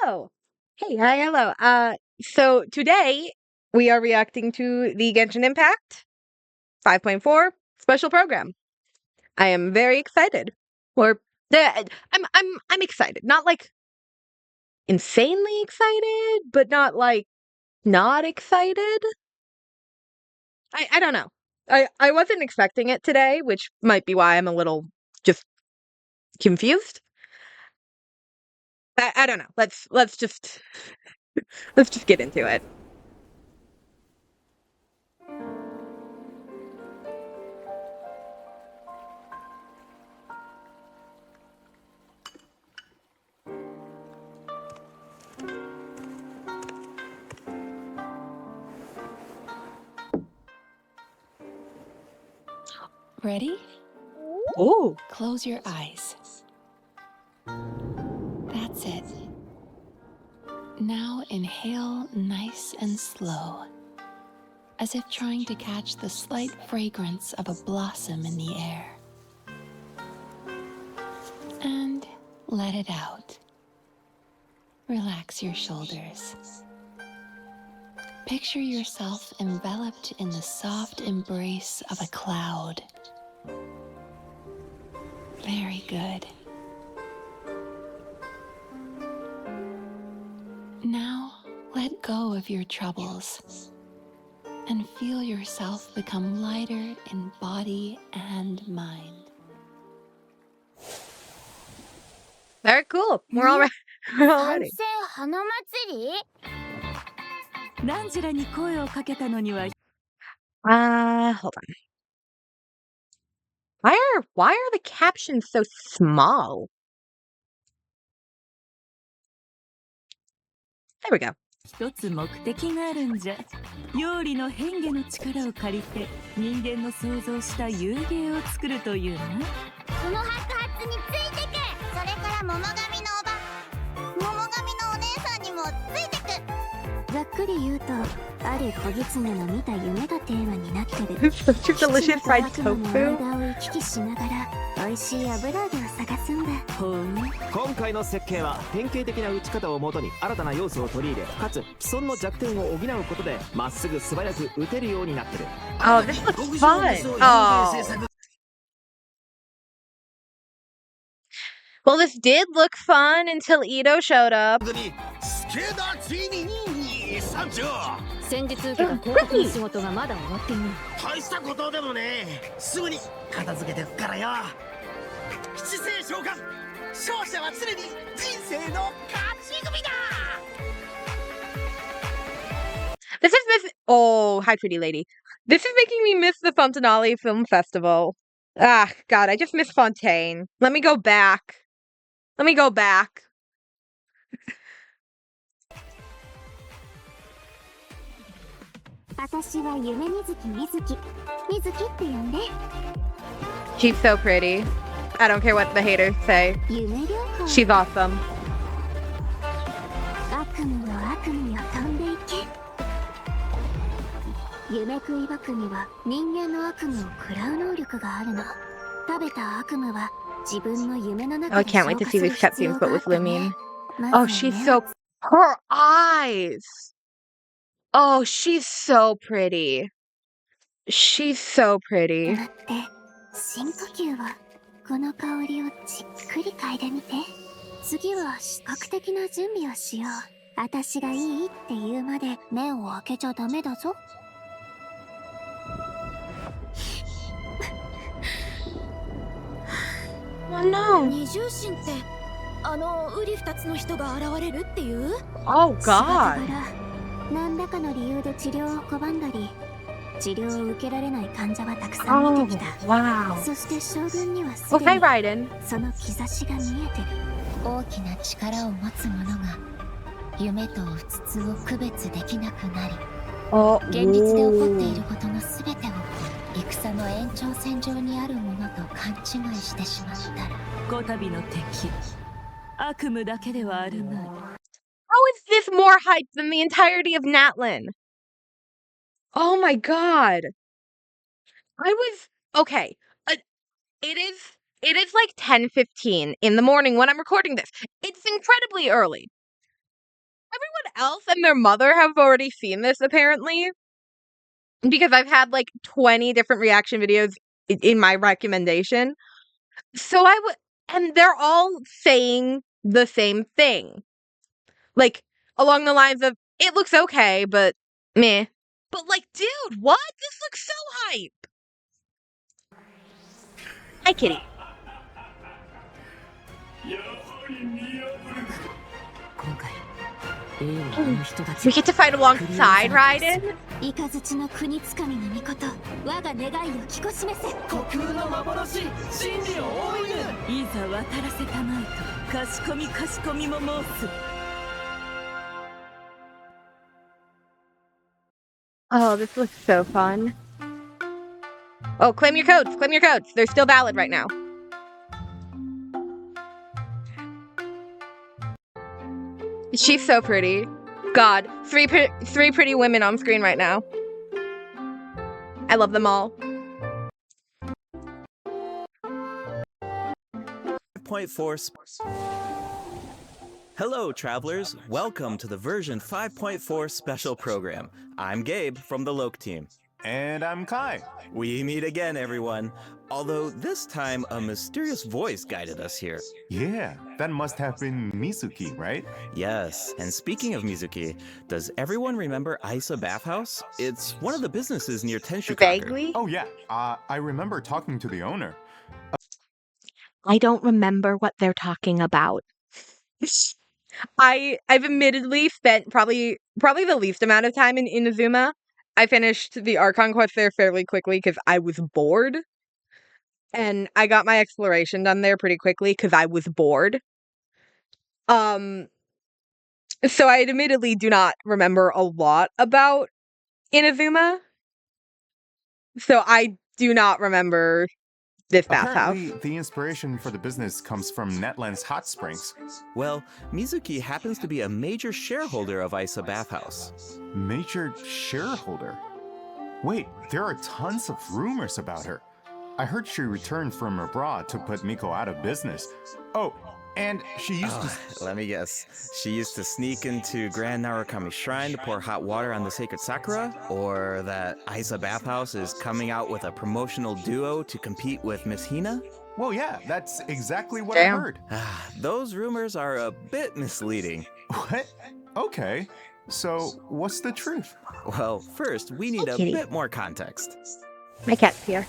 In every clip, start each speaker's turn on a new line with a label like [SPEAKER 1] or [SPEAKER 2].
[SPEAKER 1] Hello. Hey, hi, hello. So today we are reacting to the Genshin Impact 5.4 special program. I am very excited. Or I'm excited. Not like insanely excited, but not like not excited. I don't know. I wasn't expecting it today, which might be why I'm a little just confused. I don't know. Let's just let's just get into it.
[SPEAKER 2] Ready?
[SPEAKER 1] Oh.
[SPEAKER 2] Close your eyes. That's it. Now inhale nice and slow, as if trying to catch the slight fragrance of a blossom in the air. And let it out. Relax your shoulders. Picture yourself enveloped in the soft embrace of a cloud. Very good. Now, let go of your troubles and feel yourself become lighter in body and mind.
[SPEAKER 1] Very cool. We're all we're all ready.
[SPEAKER 3] 花祭り？
[SPEAKER 2] ナンジュラに声をかけたのには
[SPEAKER 1] Hold on. Why are the captions so small? There we go.
[SPEAKER 2] 一つ目的があるんじゃ。妖理の変化の力を借りて人間の想像した遊芸を作るというな。
[SPEAKER 3] その白髪についてく。それから桃神のおば、桃神のお姉さんにもついてく。ざっくり言うと、ある小狐の見た夢がテーマになってる。
[SPEAKER 1] Such a delicious fried
[SPEAKER 3] 悪魔の
[SPEAKER 1] tofu.
[SPEAKER 3] 間を行き来しながら、美味しい油揚げを探すんだ。
[SPEAKER 4] 今回の設計は典型的な打ち方をもとに新たな要素を取り入れ、かつ既存の弱点を補うことでまっすぐ素早く打てるようになってる。
[SPEAKER 1] Oh, this looks fun. Oh. Well, this did look fun until Ito showed up.
[SPEAKER 5] 先日受けた広告の仕事がまだ終わっていない。
[SPEAKER 6] 大したことでもね、すぐに片付けてくからよ。七星召喚、勝者は常に人生の勝ち組だ。
[SPEAKER 1] This is miss. Oh, hi, pretty lady. This is making me miss the Fontanale Film Festival. Ah, God, I just miss Fontaine. Let me go back. Let me go back.
[SPEAKER 3] 私は夢みずきみずき。みずきって呼んで。
[SPEAKER 1] She's so pretty. I don't care what the haters say.
[SPEAKER 3] 夢旅行。
[SPEAKER 1] She's awesome.
[SPEAKER 3] 悪夢よ悪夢よ飛んでいけ。夢食いバクには人間の悪夢を食らう能力があるの。食べた悪夢は自分の夢の
[SPEAKER 1] Oh,
[SPEAKER 3] 中
[SPEAKER 1] I
[SPEAKER 3] で
[SPEAKER 1] can't
[SPEAKER 3] 消
[SPEAKER 1] wait to
[SPEAKER 3] 化
[SPEAKER 1] see
[SPEAKER 3] する
[SPEAKER 1] these
[SPEAKER 3] 必要
[SPEAKER 1] cutscenes,
[SPEAKER 3] が
[SPEAKER 1] but
[SPEAKER 3] あ
[SPEAKER 1] with
[SPEAKER 3] ったね。
[SPEAKER 1] Lumine.
[SPEAKER 3] ま
[SPEAKER 1] Oh,
[SPEAKER 3] ず
[SPEAKER 1] she's
[SPEAKER 3] ね。
[SPEAKER 1] so. Her eyes. Oh, she's so pretty. She's so pretty.
[SPEAKER 3] 待って、深呼吸を。この香りをじっくり嗅いでみて。次は視覚的な準備をしよう。私がいいって言うまで目を開けちゃダメだぞ。
[SPEAKER 1] Oh no.
[SPEAKER 5] 二重心ってウリ二つの人が現れるっていう？
[SPEAKER 1] Oh
[SPEAKER 3] 仕事
[SPEAKER 1] God.
[SPEAKER 3] 柄何らかの理由で治療を拒んだり、治療を受けられない患者はたくさん
[SPEAKER 1] Oh
[SPEAKER 3] 見てきた。
[SPEAKER 1] wow.
[SPEAKER 3] そして将軍にはす
[SPEAKER 1] Oh,
[SPEAKER 3] で
[SPEAKER 1] hi,
[SPEAKER 3] に
[SPEAKER 1] Raiden.
[SPEAKER 3] その兆しが見えてる。大きな力を持つ者が夢とうつつを区別できなくなり、
[SPEAKER 1] Oh.
[SPEAKER 3] 現実で起こっていることのすべてを戦の延長線上にあるものと勘違いしてしまったら、
[SPEAKER 2] こたびの敵、悪夢だけではあるまい。
[SPEAKER 1] How is this more hype than the entirety of Natlin? Oh my God. I was okay. It is like 10:15 in the morning when I'm recording this. It's incredibly early. else and their mother have already seen this, apparently. Because I've had, like, 20 different reaction videos in my recommendation. So and they're all saying the same thing. Like, along the lines of, it looks okay, but meh. But, like, dude, what? This looks so hype. Hi, kitty. We get to fight alongside Raiden?
[SPEAKER 3] イカズチの国つかみの御事我が願いを聞こしめせ
[SPEAKER 7] 虚空の幻真理を追いぬいざ渡らせたまえとかしこみかしこみも申す
[SPEAKER 1] Oh, this looks so fun. Oh, claim your codes. Claim your codes. They're still valid right now. She's so pretty. God, three pretty women on screen right now. I love them all.
[SPEAKER 8] 5.4 Hello, travelers. Welcome to the version 5.4 special program. I'm Gabe from the Loke team.
[SPEAKER 9] And I'm Kai.
[SPEAKER 8] We meet again, everyone. Although this time a mysterious voice guided us here.
[SPEAKER 9] Yeah, that must have been Mizuki, right?
[SPEAKER 8] Yes, and speaking of Mizuki, does everyone remember Isa Bathhouse? It's one of the businesses near Tenshukaku.
[SPEAKER 1] Vaguely?
[SPEAKER 9] Oh yeah, I remember talking to the owner.
[SPEAKER 1] I don't remember what they're talking about. I've admittedly spent probably the least amount of time in Inazuma. I finished the Archon quest there fairly quickly because I was bored. And I got my exploration done there pretty quickly because I was bored. So I admittedly do not remember a lot about Inazuma. So I do not remember this bathhouse.
[SPEAKER 9] Apparently, the inspiration for the business comes from Netland's hot springs.
[SPEAKER 8] Well, Mizuki happens to be a major shareholder of Isa Bathhouse.
[SPEAKER 9] Major shareholder? Wait, there are tons of rumors about her. I heard she returned from abroad to put Miko out of business. Oh, and she used to...
[SPEAKER 8] Let me guess. She used to sneak into Grand Narukami Shrine to pour hot water on the sacred sakura? Or that Isa Bathhouse is coming out with a promotional duo to compete with Miss Hina?
[SPEAKER 9] Well, yeah, that's exactly what
[SPEAKER 1] Damn.
[SPEAKER 9] I heard.
[SPEAKER 8] Those rumors are a bit misleading.
[SPEAKER 9] What? Okay. So, what's the truth?
[SPEAKER 8] Well, first, we need a
[SPEAKER 1] Kitty.
[SPEAKER 8] bit more context.
[SPEAKER 1] My cat's here.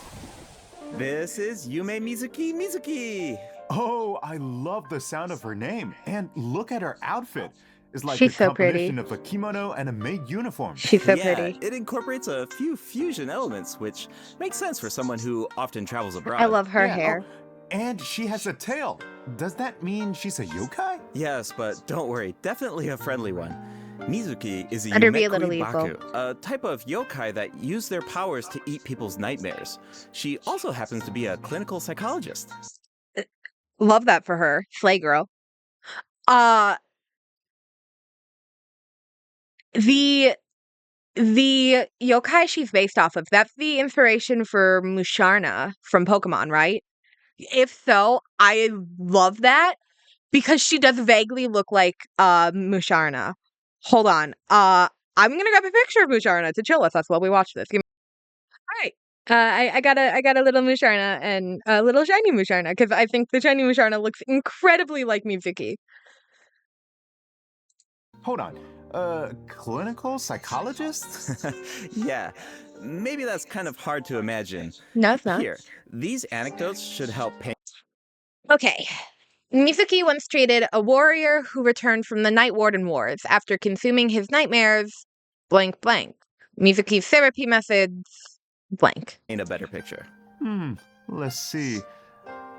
[SPEAKER 8] This is Yume Mizuki.
[SPEAKER 9] Oh, I love the sound of her name. And look at her outfit. It's like
[SPEAKER 1] She's
[SPEAKER 9] a
[SPEAKER 1] so pretty.
[SPEAKER 9] combination of a kimono and a maid uniform.
[SPEAKER 1] She's so
[SPEAKER 8] Yeah,
[SPEAKER 1] pretty.
[SPEAKER 8] it incorporates a few fusion elements, which makes sense for someone who often travels abroad.
[SPEAKER 1] I love her
[SPEAKER 9] Yeah,
[SPEAKER 1] hair.
[SPEAKER 9] oh, and she has a tail. Does that mean she's a yokai?
[SPEAKER 8] Yes, but don't worry, definitely a friendly one. Mizuki is a
[SPEAKER 1] Let her be a little
[SPEAKER 8] Yumekui
[SPEAKER 1] evil.
[SPEAKER 8] Baku, a type of yokai that use their powers to eat people's nightmares. She also happens to be a clinical psychologist.
[SPEAKER 1] Love that for her. Slay girl. The yokai she's based off of, that's the inspiration for Musharna from Pokemon, right? If so, I love that because she does vaguely look like Musharna. Hold on. I'm gonna grab a picture of Musharna to chill with us while we watch this. All right. I got a little Musharna and a little shiny Musharna because I think the shiny Musharna looks incredibly like Mizuki.
[SPEAKER 9] Hold on. Clinical psychologist?
[SPEAKER 8] Yeah, maybe that's kind of hard to imagine.
[SPEAKER 1] No, it's not.
[SPEAKER 8] Here, these anecdotes should help paint.
[SPEAKER 1] Okay. Mizuki once treated a warrior who returned from the Night Warden Wars after consuming his nightmares, blank blank. Mizuki's therapy methods, blank.
[SPEAKER 8] a better picture.
[SPEAKER 9] Let's see.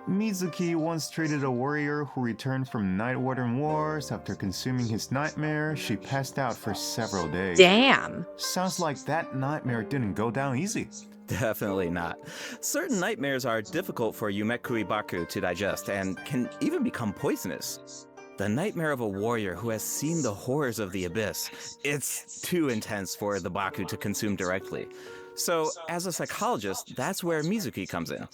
[SPEAKER 9] Mizuki once treated a warrior who returned from Night Warden Wars after consuming his nightmare. She passed out for several days.
[SPEAKER 1] Damn.
[SPEAKER 9] Sounds like that nightmare didn't go down easy.
[SPEAKER 8] Definitely not. Certain nightmares are difficult for Yumekui Baku to digest and can even become poisonous. The nightmare of a warrior who has seen the horrors of the abyss, it's too intense for the Baku to consume directly. So, as a psychologist, that's where Mizuki comes in.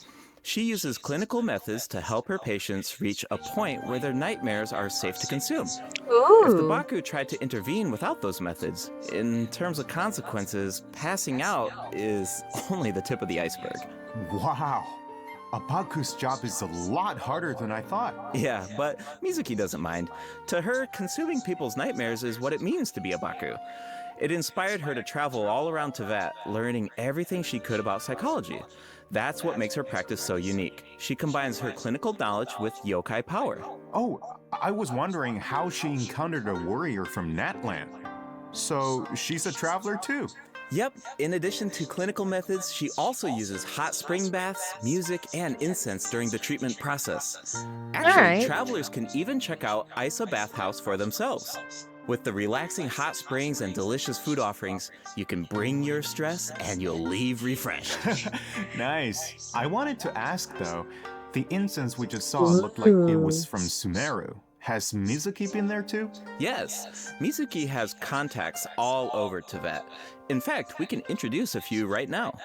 [SPEAKER 8] She uses clinical methods to help her patients reach a point where their nightmares are safe to consume. If the
[SPEAKER 1] Ooh.
[SPEAKER 8] Baku tried to intervene without those methods, in terms of consequences, passing out is only the tip of the iceberg.
[SPEAKER 9] Wow. Abaku's job is a lot harder than I thought.
[SPEAKER 8] Yeah, but Mizuki doesn't mind. To her, consuming people's nightmares is what it means to be a Baku. It inspired her to travel all around Tibet, learning everything she could about psychology. That's what makes her practice so unique. She combines her clinical knowledge with yokai power.
[SPEAKER 9] Oh, I was wondering how she encountered a warrior from Natland. So she's a traveler too.
[SPEAKER 8] Yep, in addition to clinical methods, she also uses hot spring baths, music, and incense during the treatment process. Actually,
[SPEAKER 1] Alright.
[SPEAKER 8] travelers can even check out Isa Bathhouse for themselves. With the relaxing hot springs and delicious food offerings, you can bring your stress and you'll leave refreshed.
[SPEAKER 9] Nice. I wanted to ask though, the incense we just saw looked like it was from Sumeru. Has Mizuki been there too?
[SPEAKER 8] Yes, Mizuki has contacts all over Tibet. In fact, we can introduce a few right now.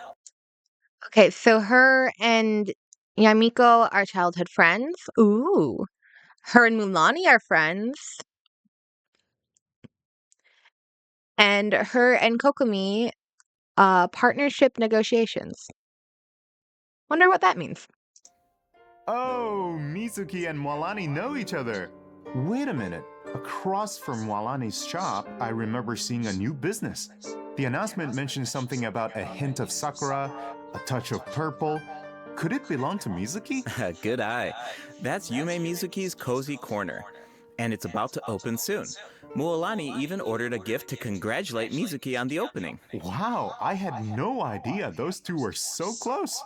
[SPEAKER 1] Okay, so her and Yamiko are childhood friends. Ooh. Her and Mulani are friends. And her and Kokomi, partnership negotiations. Wonder what that means.
[SPEAKER 9] Oh, Mizuki and Walani know each other. Wait a minute. Across from Walani's shop, I remember seeing a new business. The announcement mentioned something about a hint of sakura, a touch of purple. Could it belong to Mizuki?
[SPEAKER 8] Good eye. That's Yume Mizuki's Cozy Corner, and it's about to open soon. Mualani even ordered a gift to congratulate Mizuki on the opening.
[SPEAKER 9] Wow, I had no idea those two were so close.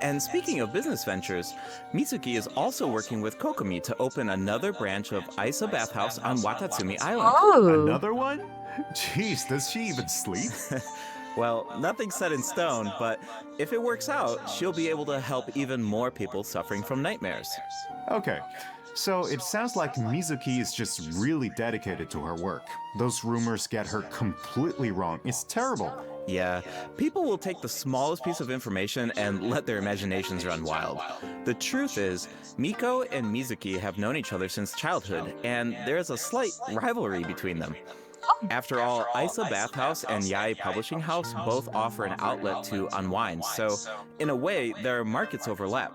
[SPEAKER 8] And speaking of business ventures, Mizuki is also working with Kokomi to open another branch of Isa Bathhouse on Watatsumi Island.
[SPEAKER 1] Oh.
[SPEAKER 9] Another one? Jeez, does she even sleep?
[SPEAKER 8] Well, nothing's set in stone, but if it works out, she'll be able to help even more people suffering from nightmares.
[SPEAKER 9] Okay, so it sounds like Mizuki is just really dedicated to her work. Those rumors get her completely wrong. It's terrible.
[SPEAKER 8] Yeah, people will take the smallest piece of information and let their imaginations run wild. The truth is, Miko and Mizuki have known each other since childhood, and there's a slight rivalry between them. After all, Isa Bathhouse and Yai Publishing House both offer an outlet to unwind, so in a way, their markets overlap.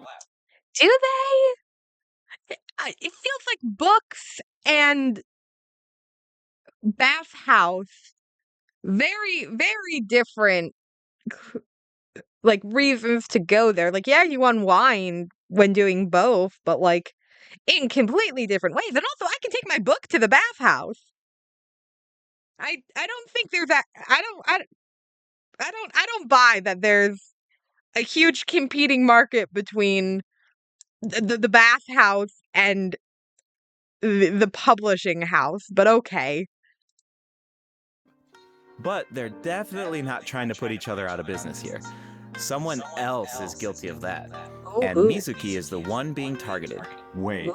[SPEAKER 1] Do they? It feels like books and bathhouse, very, very different, like, reasons to go there. Like, yeah, you unwind when doing both, but, like, in completely different ways. And also, I can take my book to the bathhouse. I don't think there's that. I don't buy that there's a huge competing market between the bathhouse and the publishing house, but okay.
[SPEAKER 8] But they're definitely not trying to put each other out of business here. Someone else is guilty of that. And Mizuki is the one being targeted.
[SPEAKER 9] Wait,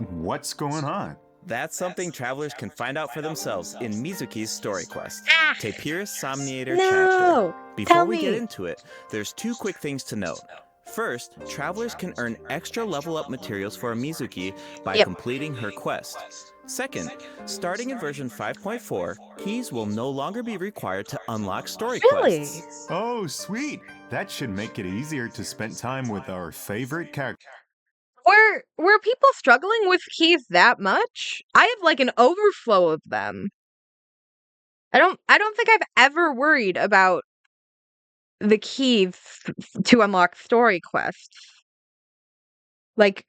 [SPEAKER 9] what's going on?
[SPEAKER 8] That's something travelers can find out for themselves in Mizuki's story quest, Tapirus Somniator
[SPEAKER 1] No!
[SPEAKER 8] chapter. Before
[SPEAKER 1] Tell
[SPEAKER 8] we get
[SPEAKER 1] me.
[SPEAKER 8] into it, there's two quick things to note. First, travelers can earn extra level up materials for Mizuki by completing her quest. Second, starting in version 5.4, keys will no longer be required to unlock story
[SPEAKER 1] Really?
[SPEAKER 8] quests.
[SPEAKER 9] Oh, sweet. That should make it easier to spend time with our favorite character.
[SPEAKER 1] Were people struggling with keys that much? I have like an overflow of them. I don't think I've ever worried about the keys to unlock story quests. Like,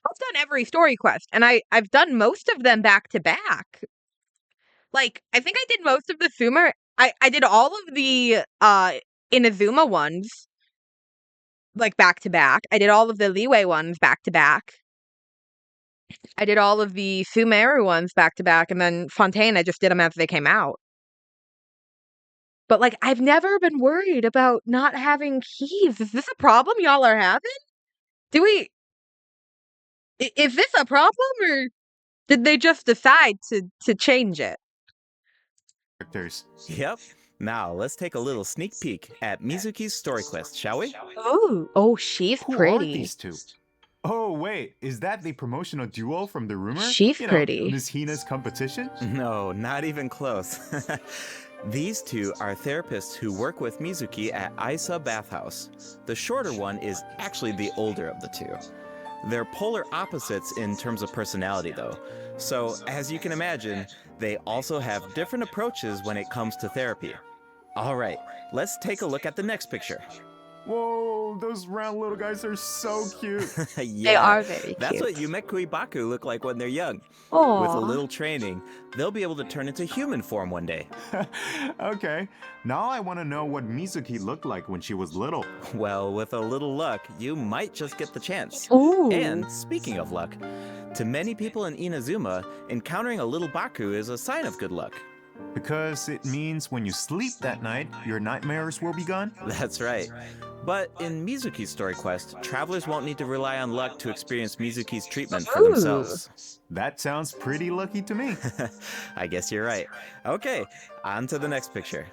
[SPEAKER 1] I've done every story quest, and I've done most of them back to back. Like, I think I did most of the Sumer. I did all of the Inazuma ones, like, back to back. I did all of the Leeway ones back to back. I did all of the Sumeru ones back to back, and then Fontaine, I just did them as they came out. But, like, I've never been worried about not having keys. Is this a problem y'all are having? Is this a problem, or did they just decide to change it?
[SPEAKER 8] Yep, Now, let's take a little sneak peek at Mizuki's story quest, shall we?
[SPEAKER 1] Oh, she's
[SPEAKER 9] Who are
[SPEAKER 1] pretty.
[SPEAKER 9] these two? Oh, wait, is that the promotional duo from the rumor?
[SPEAKER 1] She's
[SPEAKER 9] You know,
[SPEAKER 1] pretty.
[SPEAKER 9] Miss Hina's competition?
[SPEAKER 8] No, not even close. These two are therapists who work with Mizuki at Isa Bathhouse. The shorter one is actually the older of the two. They're polar opposites in terms of personality, though. So, as you can imagine, they also have different approaches when it comes to therapy. All right, let's take a look at the next picture.
[SPEAKER 9] Whoa, those round little guys are so cute.
[SPEAKER 8] Yeah,
[SPEAKER 1] They are very
[SPEAKER 8] that's what
[SPEAKER 1] cute.
[SPEAKER 8] Yumekui Baku look like when they're young. With a
[SPEAKER 1] Aw.
[SPEAKER 8] little training, they'll be able to turn into human form one day.
[SPEAKER 9] Okay, now I want to know what Mizuki looked like when she was little.
[SPEAKER 8] Well, with a little luck, you might just get the chance.
[SPEAKER 1] Ooh.
[SPEAKER 8] And speaking of luck, to many people in Inazuma, encountering a little Baku is a sign of good luck.
[SPEAKER 9] Because it means when you sleep that night, your nightmares will be gone?
[SPEAKER 8] That's right. But in Mizuki's story quest, travelers won't need to rely on luck to experience Mizuki's treatment for
[SPEAKER 1] Ooh.
[SPEAKER 8] themselves.
[SPEAKER 9] That sounds pretty lucky to me.
[SPEAKER 8] I guess you're right. Okay, on to the next picture.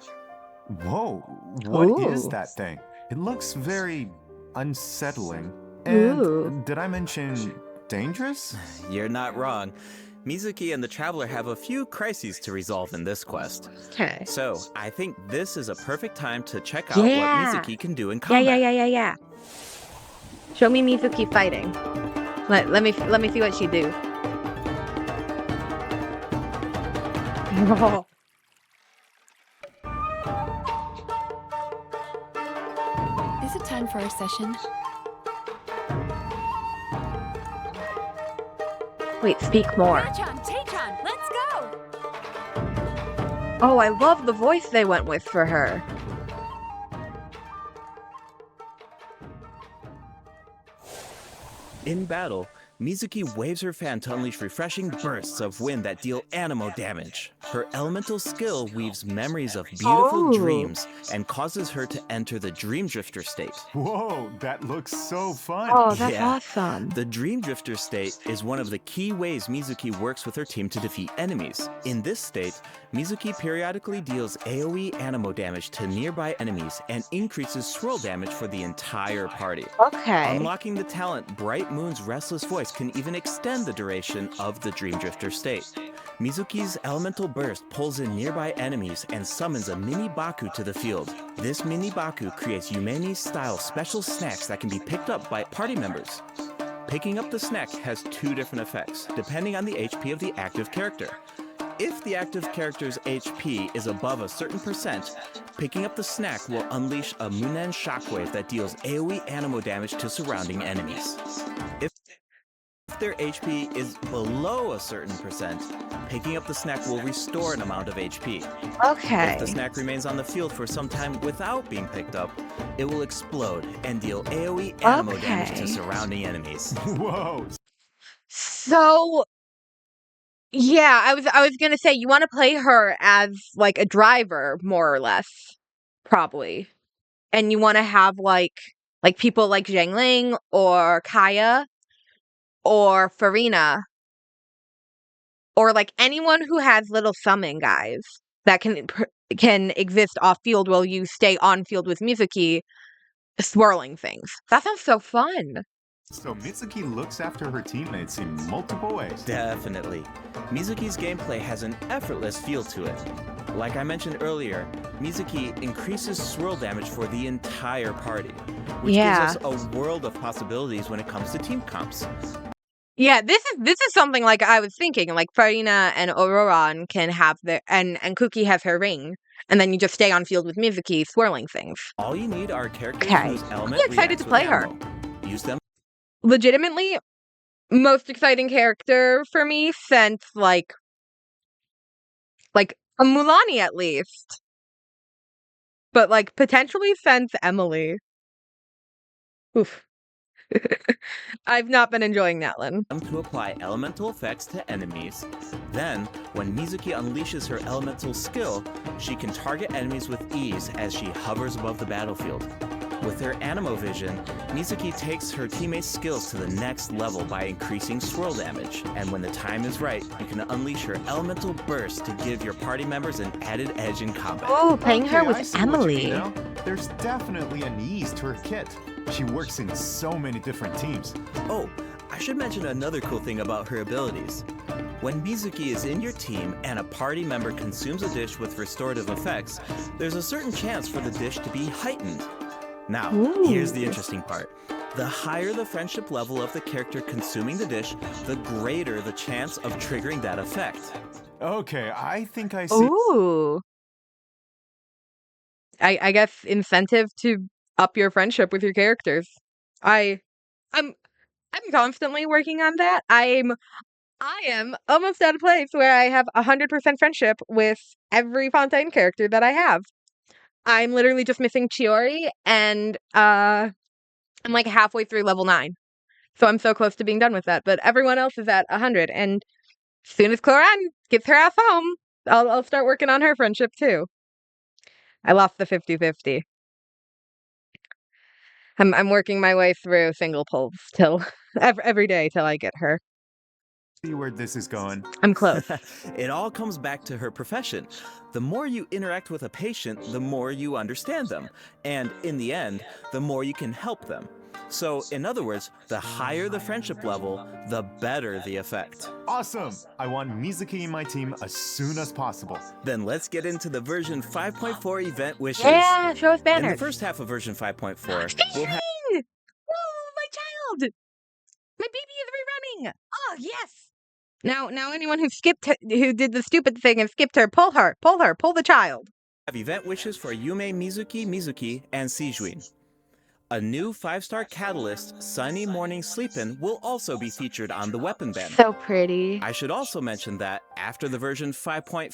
[SPEAKER 9] Whoa, what is
[SPEAKER 1] Ooh.
[SPEAKER 9] that thing? It looks very unsettling. And
[SPEAKER 1] Ooh.
[SPEAKER 9] did I mention dangerous?
[SPEAKER 8] You're not wrong. Mizuki and the traveler have a few crises to resolve in this quest.
[SPEAKER 1] Okay.
[SPEAKER 8] So, I think this is a perfect time to check out
[SPEAKER 1] Yeah.
[SPEAKER 8] what Mizuki can do in
[SPEAKER 1] Yeah,
[SPEAKER 8] combat.
[SPEAKER 1] yeah. Show me Mizuki fighting. Let me see what she do.
[SPEAKER 2] Is it time for our session?
[SPEAKER 1] Wait, speak more.
[SPEAKER 5] Tachan, let's go!
[SPEAKER 1] Oh, I love the voice they went with for her.
[SPEAKER 8] In battle, Mizuki waves her fan to unleash refreshing bursts of wind that deal animo damage. Her elemental skill weaves memories of beautiful
[SPEAKER 1] Oh.
[SPEAKER 8] dreams and causes her to enter the Dream Drifter state.
[SPEAKER 9] Whoa, that looks so fun.
[SPEAKER 1] Oh, that's
[SPEAKER 8] Yeah.
[SPEAKER 1] awesome.
[SPEAKER 8] The Dream Drifter state is one of the key ways Mizuki works with her team to defeat enemies. In this state, Mizuki periodically deals AoE animo damage to nearby enemies and increases swirl damage for the entire party.
[SPEAKER 1] Okay.
[SPEAKER 8] Unlocking the talent Bright Moon's Restless Voice can even extend the duration of the Dream Drifter state. Mizuki's elemental burst pulls in nearby enemies and summons a mini Baku to the field. This mini Baku creates Yumeni-style special snacks that can be picked up by party members. Picking up the snack has two different effects, depending on the HP of the active character. If the active character's HP is above a certain percent, picking up the snack will unleash a Munen shockwave that deals AoE animo damage to surrounding enemies. If their HP is below a certain percent, picking up the snack will restore an amount of HP.
[SPEAKER 1] Okay.
[SPEAKER 8] If the snack remains on the field for some time without being picked up, it will explode and deal AoE animo damage to
[SPEAKER 1] Okay.
[SPEAKER 8] surrounding enemies.
[SPEAKER 9] Whoa,
[SPEAKER 1] So, yeah, I was gonna say you want to play her as like a driver, more or less, probably, and you want to have like people like Zhangling or Kaya or Farina or like anyone who has little summon guys that can exist off field while you stay on field with Mizuki swirling things. That sounds so fun.
[SPEAKER 9] so Mitsuki looks after her teammates in multiple ways.
[SPEAKER 8] Definitely. Mizuki's gameplay has an effortless feel to it. Like I mentioned earlier, Mizuki increases swirl damage for the entire party, which
[SPEAKER 1] Yeah.
[SPEAKER 8] gives us a world of possibilities when it comes to team comps.
[SPEAKER 1] Yeah, this is something like I was thinking, like Farina and Auroran can have their and Kuki has her ring, and then you just stay on field with Mizuki swirling things.
[SPEAKER 8] All you need are characters
[SPEAKER 1] Okay.
[SPEAKER 8] whose element
[SPEAKER 1] I'm excited
[SPEAKER 8] reacts
[SPEAKER 1] to
[SPEAKER 8] with
[SPEAKER 1] play her.
[SPEAKER 8] ammo. Use them
[SPEAKER 1] Legitimately, most exciting character for me since like a Mulani at least. But like potentially since Emily. Oof. I've not been enjoying that one.
[SPEAKER 8] to apply elemental effects to enemies. Then, when Mizuki unleashes her elemental skill, she can target enemies with ease as she hovers above the battlefield. With her Animo Vision, Mizuki takes her teammates' skills to the next level by increasing swirl damage. And when the time is right, you can unleash her Elemental Burst to give your party members an added edge in combat.
[SPEAKER 1] Oh, playing her
[SPEAKER 9] Okay, I
[SPEAKER 1] with
[SPEAKER 9] see what you mean
[SPEAKER 1] Emily.
[SPEAKER 9] now. There's definitely an ease to her kit. She works in so many different teams.
[SPEAKER 8] Oh, I should mention another cool thing about her abilities. When Mizuki is in your team and a party member consumes a dish with restorative effects, there's a certain chance for the dish to be heightened. Now, here's the interesting part. The higher the friendship level of the character consuming the dish, the greater the chance of triggering that effect.
[SPEAKER 9] Okay, I think I see.
[SPEAKER 1] Ooh. I guess incentive to up your friendship with your characters. I'm constantly working on that. I am almost at a place where I have 100% friendship with every Fontaine character that I have. I'm literally just missing Chiori, and I'm like halfway through level 9. So I'm so close to being done with that. But everyone else is at 100, and as soon as Cloran gets her ass home, I'll start working on her friendship too. I lost the 50-50. I'm working my way through single pulls till every day till I get her.
[SPEAKER 9] See where this is going.
[SPEAKER 1] I'm close.
[SPEAKER 8] It all comes back to her profession. The more you interact with a patient, the more you understand them. And in the end, the more you can help them. So, in other words, the higher the friendship level, the better the effect.
[SPEAKER 9] Awesome! I want Mizuki in my team as soon as possible.
[SPEAKER 8] Then let's get into the version 5.4 event wishes.
[SPEAKER 1] Yeah, show us
[SPEAKER 8] In
[SPEAKER 1] banners.
[SPEAKER 8] the first half of version 5.4, we'll have
[SPEAKER 1] Oh, my child! My baby is rerunning! Oh, yes! Now anyone who did the stupid thing and skipped her, pull the child.
[SPEAKER 8] event wishes for Yume Mizuki, and Sijuin. A new 5-star catalyst, Sunny Morning Sleepin', will also be featured on the weapon banner.
[SPEAKER 1] So pretty.
[SPEAKER 8] I should also mention that after the version 5.5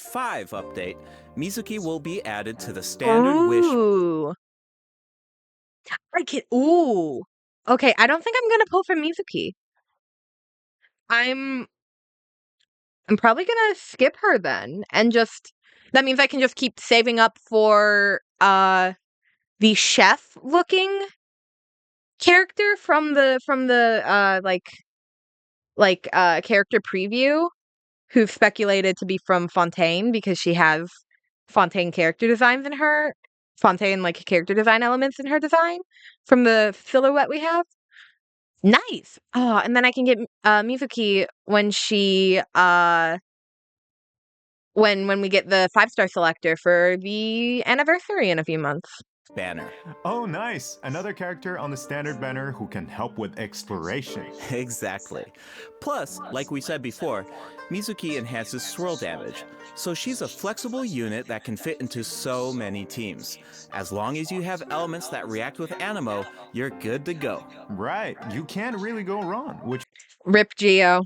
[SPEAKER 8] update, Mizuki will be added to the standard wish.
[SPEAKER 1] Ooh. Ooh. Okay, I don't think I'm gonna pull from Mizuki. I'm probably gonna skip her then, and that means I can just keep saving up for the chef looking character from the character preview, who's speculated to be from Fontaine because she has Fontaine character designs in her Fontaine character design elements in her design from the silhouette we have. Nice. Oh, and then I can get Mizuki when she when we get the 5-star selector for the anniversary in a few months.
[SPEAKER 8] Banner.
[SPEAKER 9] Oh, nice! Another character on the standard banner who can help with exploration.
[SPEAKER 8] Exactly. Plus, like we said before, Mizuki enhances swirl damage, so she's a flexible unit that can fit into so many teams. As long as you have elements that react with Animo, you're good to go.
[SPEAKER 9] Right, you can't really go wrong, which
[SPEAKER 1] Rip Geo.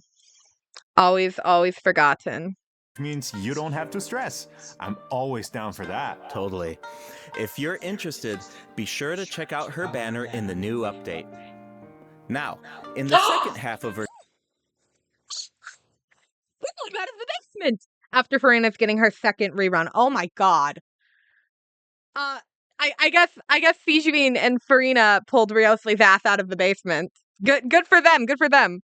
[SPEAKER 1] Always forgotten.
[SPEAKER 9] means you don't have to stress. I'm always down for that.
[SPEAKER 8] Totally. If you're interested, be sure to check out her banner in the new update. Now, in the second half of her
[SPEAKER 1] We got out of the basement after Farina's getting her second rerun. Oh my god. I guess Fijibin and Farina pulled Riosli's ass out of the basement. Good for them. Good for them.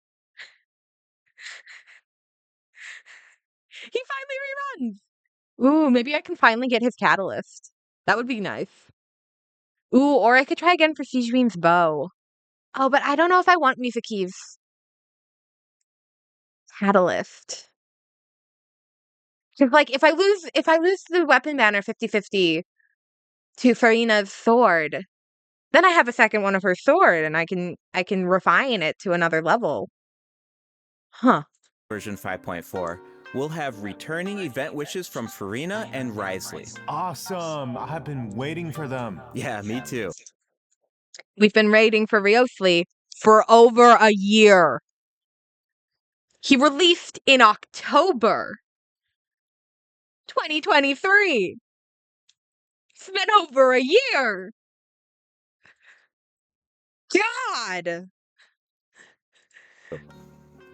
[SPEAKER 1] He finally reruns. Ooh, maybe I can finally get his catalyst. That would be nice. Ooh, or I could try again for Fijibin's bow. Oh, but I don't know if I want Mizuki's catalyst. Cause if I lose the weapon banner 50-50 to Farina's sword, then I have a second one of her sword and I can refine it to another level. Huh.
[SPEAKER 8] version 5.4, we'll have returning event wishes from Farina and Risley.
[SPEAKER 9] Awesome! I've been waiting for them.
[SPEAKER 8] Yeah, me too.
[SPEAKER 1] We've been raiding for Riosli for over a year. He released in October 2023. It's been over a year. God.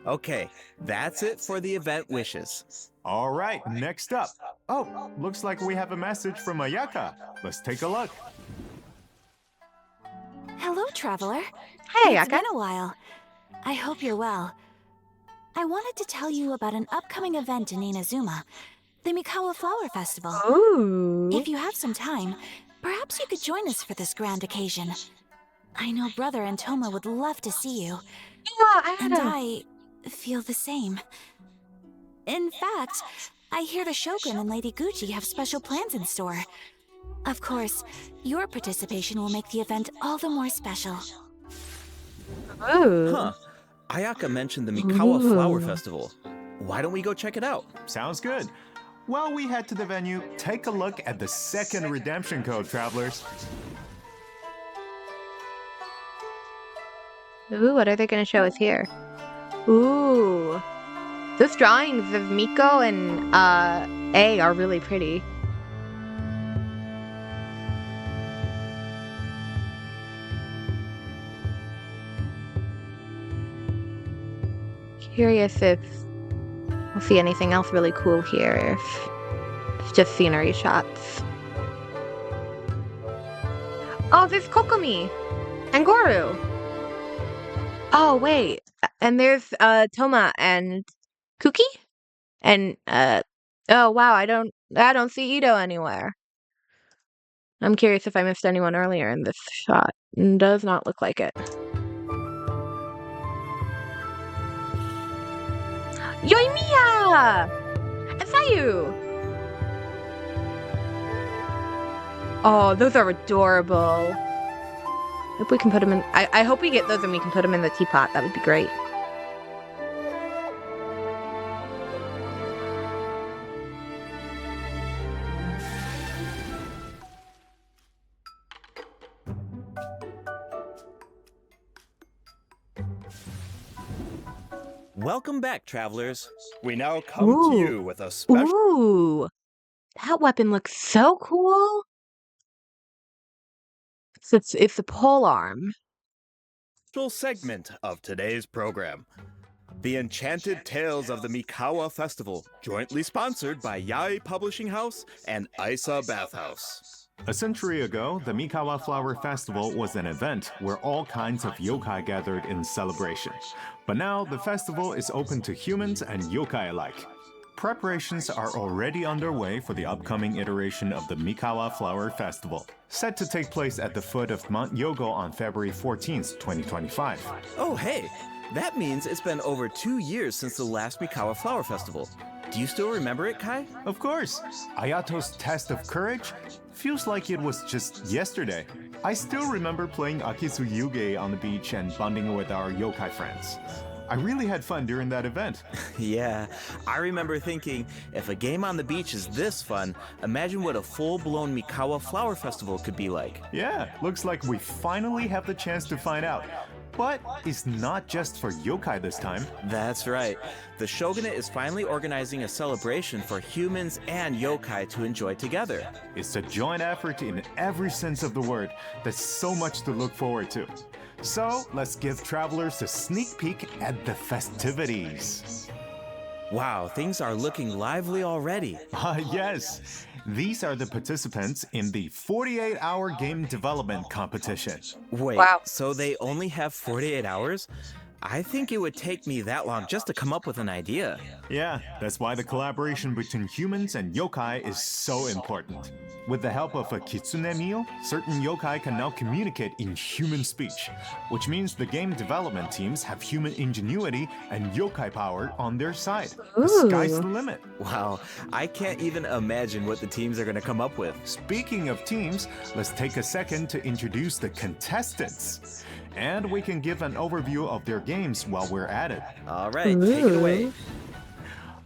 [SPEAKER 8] Okay, that's it for the event wishes.
[SPEAKER 9] All right, next up. Oh, looks like we have a message from Ayaka. Let's take a look.
[SPEAKER 3] Hello, traveler.
[SPEAKER 1] Hey,
[SPEAKER 3] It's
[SPEAKER 1] Ayaka.
[SPEAKER 3] been a while. I hope you're well. I wanted to tell you about an upcoming event in Inazuma, the Mikawa Flower Festival.
[SPEAKER 1] Ooh.
[SPEAKER 3] If you have some time, perhaps you could join us for this grand occasion. I know Brother and Toma would love to see you, and
[SPEAKER 1] Ayaka.
[SPEAKER 3] I feel the same. In fact, I hear the Shogun and Lady Gucci have special plans in store. Of course, your participation will make the event all the more special.
[SPEAKER 1] Ooh.
[SPEAKER 8] Huh. Ayaka mentioned the Mikawa Flower
[SPEAKER 1] Ooh.
[SPEAKER 8] Festival. Why don't we go check it out?
[SPEAKER 9] Sounds good. While we head to the venue, take a look at the second redemption code, travelers.
[SPEAKER 1] Ooh, what are they going to show us here? Ooh. Those drawings of Miko and A are really pretty. Curious if we'll see anything else really cool here. If it's just scenery shots. Oh, there's Kokomi and Goru. Oh, wait. And there's Toma and Kuki? And oh wow, I don't see Ito anywhere. I'm curious if I missed anyone earlier in this shot. Does not look like it. Yoimiya! And Sayu! Oh, those are adorable. Hope we can put them in. I hope we get those and we can put them in the teapot. That would be great.
[SPEAKER 8] Welcome back, travelers. We now come
[SPEAKER 1] Ooh.
[SPEAKER 8] to you with a special
[SPEAKER 1] Ooh, that weapon looks so cool. It's the pole arm.
[SPEAKER 8] segment of today's program. The Enchanted Tales of the Mikawa Festival, jointly sponsored by Yae Publishing House and Isa Bathhouse.
[SPEAKER 9] A century ago, the Mikawa Flower Festival was an event where all kinds of yokai gathered in celebration. But now, the festival is open to humans and yokai alike. Preparations are already underway for the upcoming iteration of the Mikawa Flower Festival, set to take place at the foot of Mount Yogo on February 14th, 2025.
[SPEAKER 8] Oh, hey, that means it's been over 2 years since the last Mikawa Flower Festival. Do you still remember it, Kai?
[SPEAKER 9] Of course! Ayato's test of courage feels like it was just yesterday. I still remember playing Akisu Yuge on the beach and bonding with our yokai friends. I really had fun during that event.
[SPEAKER 8] Yeah, I remember thinking, if a game on the beach is this fun, imagine what a full-blown Mikawa Flower Festival could be like.
[SPEAKER 9] Yeah, looks like we finally have the chance to find out. But it's not just for yokai this time.
[SPEAKER 8] That's right. The Shogunate is finally organizing a celebration for humans and yokai to enjoy together.
[SPEAKER 9] It's a joint effort in every sense of the word. There's so much to look forward to. So let's give travelers a sneak peek at the festivities.
[SPEAKER 8] Wow, things are looking lively already.
[SPEAKER 9] Yes. These are the participants in the 48-hour game development competition.
[SPEAKER 8] Wait,
[SPEAKER 1] Wow.
[SPEAKER 8] so they only have 48 hours? I think it would take me that long just to come up with an idea.
[SPEAKER 9] Yeah, that's why the collaboration between humans and yokai is so important. With the help of a kitsune meal, certain yokai can now communicate in human speech, which means the game development teams have human ingenuity and yokai power on their side. The sky's the limit.
[SPEAKER 8] Wow, I can't even imagine what the teams are going to come up with.
[SPEAKER 9] Speaking of teams, let's take a second to introduce the contestants. And we can give an overview of their games while we're at it.
[SPEAKER 8] All right, take it away.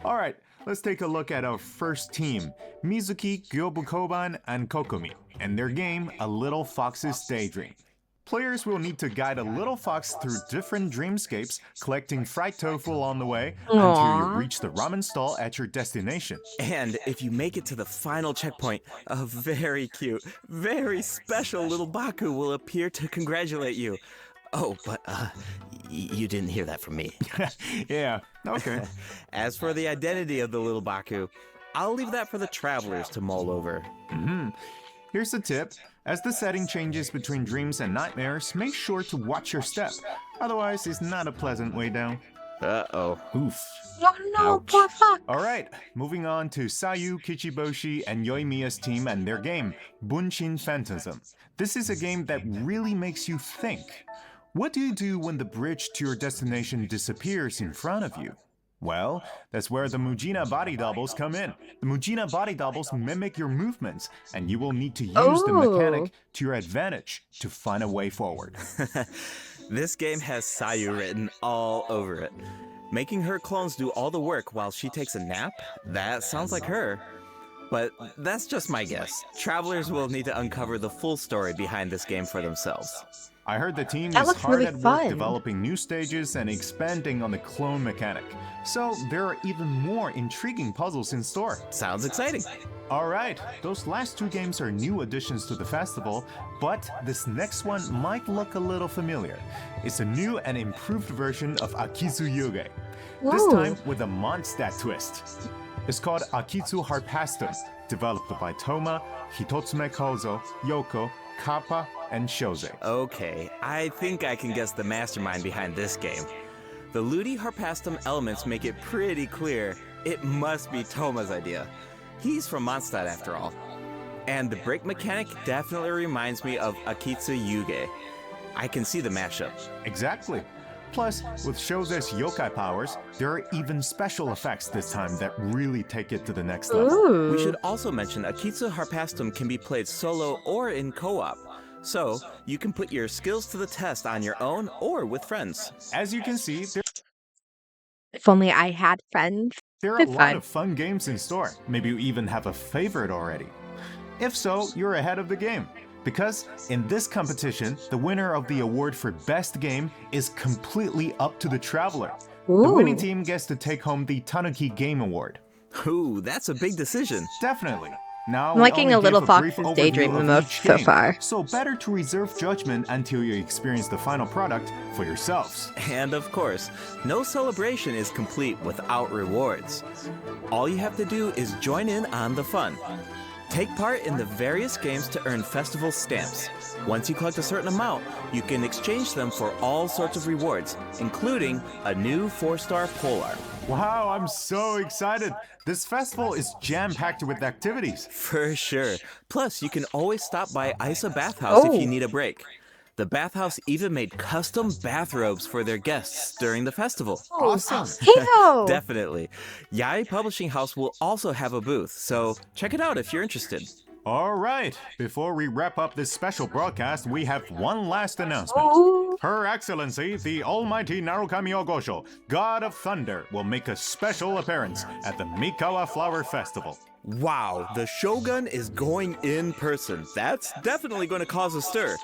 [SPEAKER 9] All right, let's take a look at our first team, Mizuki, Gyobukoban, and Kokomi, and their game, A Little Fox's Daydream. Players will need to guide a little fox through different dreamscapes, collecting fried tofu on the way until you reach the ramen stall at your destination.
[SPEAKER 8] And if you make it to the final checkpoint, a very cute, very special little Baku will appear to congratulate you. Oh, but you didn't hear that from me.
[SPEAKER 9] Yeah, okay.
[SPEAKER 8] As for the identity of the little Baku, I'll leave that for the travelers to mull over.
[SPEAKER 9] here's a tip. As the setting changes between dreams and nightmares, make sure to watch your step. Otherwise, it's not a pleasant way down.
[SPEAKER 8] Uh-oh.
[SPEAKER 9] Oof.
[SPEAKER 1] Oh no,
[SPEAKER 8] Ouch.
[SPEAKER 1] poor fuck.
[SPEAKER 9] Alright, moving on to Sayu, Kichiboshi, and Yoimiya's team and their game, Bunshin Phantasm. This is a game that really makes you think. What do you do when the bridge to your destination disappears in front of you? Well, that's where the Mujina body doubles come in. The Mujina body doubles mimic your movements, and you will need to use the mechanic to your advantage to find a way forward.
[SPEAKER 8] This game has Sayu written all over it. Making her clones do all the work while she takes a nap? That sounds like her. But that's just my guess. Travelers will need to uncover the full story behind this game for themselves.
[SPEAKER 9] I heard the team
[SPEAKER 1] That
[SPEAKER 9] is
[SPEAKER 1] looks
[SPEAKER 9] hard
[SPEAKER 1] really
[SPEAKER 9] at work
[SPEAKER 1] fun.
[SPEAKER 9] developing new stages and expanding on the clone mechanic. So there are even more intriguing puzzles in store.
[SPEAKER 8] Sounds exciting.
[SPEAKER 9] Alright, those last two games are new additions to the festival, but this next one might look a little familiar. It's a new and improved version of Akitsu Yuge. This
[SPEAKER 1] Ooh.
[SPEAKER 9] time with a Mondstadt twist. It's called Akitsu Harpastum, developed by Toma, Hitotsume Kozo, Yoko, Kappa, and Shoze.
[SPEAKER 8] Okay, I think I can guess the mastermind behind this game. The Ludi Harpastum elements make it pretty clear it must be Toma's idea. He's from Mondstadt after all. And the break mechanic definitely reminds me of Akitsu Yuge. I can see the mashup.
[SPEAKER 9] Exactly. Plus, with Shoze's yokai powers, there are even special effects this time that really take it to the next level.
[SPEAKER 1] Ooh.
[SPEAKER 8] We should also mention Akitsu Harpastum can be played solo or in co-op. So, you can put your skills to the test on your own or with friends.
[SPEAKER 9] As you can see,
[SPEAKER 1] If only I had friends.
[SPEAKER 9] there are a
[SPEAKER 1] It's
[SPEAKER 9] lot
[SPEAKER 1] fine.
[SPEAKER 9] of fun games in store. Maybe you even have a favorite already. If so, you're ahead of the game. Because in this competition, the winner of the award for Best Game is completely up to the traveler. The winning
[SPEAKER 1] Ooh.
[SPEAKER 9] team gets to take home the Tanuki Game Award.
[SPEAKER 8] Ooh, that's a big decision.
[SPEAKER 9] Definitely. Now,
[SPEAKER 1] I'm
[SPEAKER 9] we
[SPEAKER 1] liking
[SPEAKER 9] only
[SPEAKER 1] a Little
[SPEAKER 9] gave brief
[SPEAKER 1] Fox's
[SPEAKER 9] overview
[SPEAKER 1] Daydream the
[SPEAKER 9] of
[SPEAKER 1] most
[SPEAKER 9] each
[SPEAKER 1] so
[SPEAKER 9] game,
[SPEAKER 1] far.
[SPEAKER 9] So better to reserve judgment until you experience the final product for yourselves.
[SPEAKER 8] And of course, no celebration is complete without rewards. All you have to do is join in on the fun. Take part in the various games to earn festival stamps. Once you collect a certain amount, you can exchange them for all sorts of rewards, including a new 4-star Polar.
[SPEAKER 9] Wow, I'm so excited. This festival is jam-packed with activities.
[SPEAKER 8] For sure. Plus, you can always stop by Isa Bathhouse if you need a break. The bathhouse even made custom bathrobes for their guests during the festival.
[SPEAKER 9] Awesome.
[SPEAKER 1] Heyo!
[SPEAKER 8] Definitely. Yai Publishing House will also have a booth, so check it out if you're interested.
[SPEAKER 9] All right, before we wrap up this special broadcast, we have one last announcement.
[SPEAKER 1] Ooh.
[SPEAKER 9] Her Excellency, the Almighty Narukami Ogosho, God of Thunder, will make a special appearance at the Mikawa Flower Festival.
[SPEAKER 8] Wow, the Shogun is going in person. That's definitely going to cause a stir.